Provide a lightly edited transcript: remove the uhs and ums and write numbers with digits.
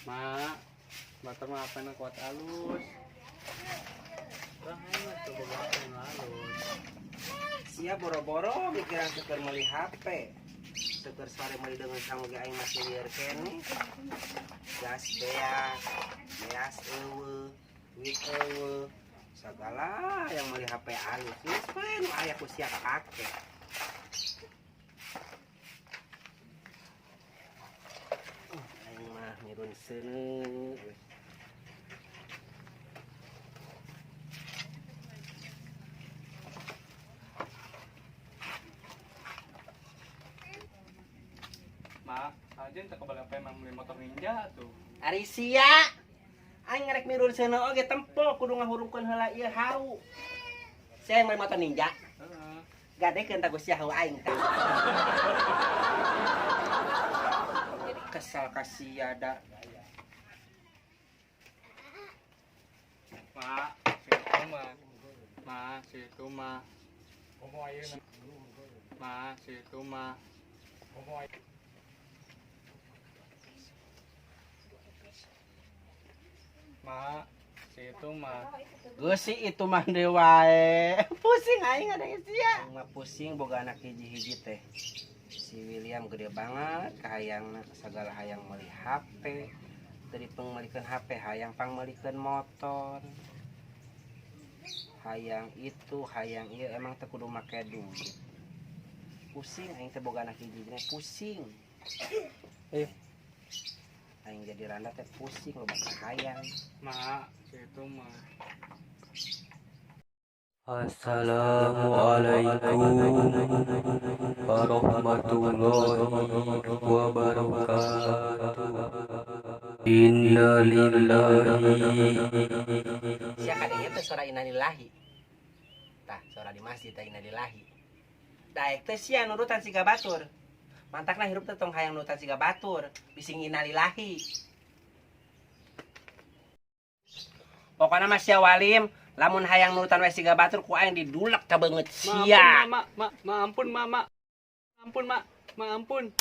Mak, motor mah apa na kuat alus. Bahaya coba bawa alus. Sia boro-boro mikiran seker meuli HP. Seker sore meuli dengan kamu ge aing masih lieur kene. Gas beas eueuh, duit eueuh. Segala yang meuli HP alus. Geus bae nu aya ku sia pake. Aing mah mirun seuneu. Mak, sajen tak kebal apa emang beli motor ninja tuh. Ari sia. Aing ngarek mirun seuneu oge tempo kudu ngahurungkeun heula ieu hau. Sia yang main motor ninja. Heeh. Gadekeun tah Gusti hau aing tah. Kesal ka sia da. Mak, situ mah. Mak, situ mah. Mak, situ mah. Mak, situ mah. Gusi itu mah deui wae. Pusing aing ada sia. Aing mah pusing boga anak hiji-hiji teh. Si William gede banget kahayangna sagala hayang meuli HP. Teu pangmelikeun HP, hayang pangmelikeun motor. Hayang itu, hayang ieu emang teu kudu make duit. Pusing aing teh boga anak hiji-hiji pusing. Ayo. Aing jadi randa teh pusing loba kahayang. Mak, situ mah. Assalamualaikum warahmatullahi wabarakatuh. Innalillahi. Sia kadenya teh sora innalillahi. Tah, sora di masjid teh innalillahi. Daek teh sia nurutan siga batur. Mantakna hirup teh tong hayang nurutan siga batur, bising innalillahi. Pokona mah sia Walim, lamun hayang nurutan we siga batur ku aing didulek ka beungeut sia. Ampun, mak. Ampun, mak. Ampun.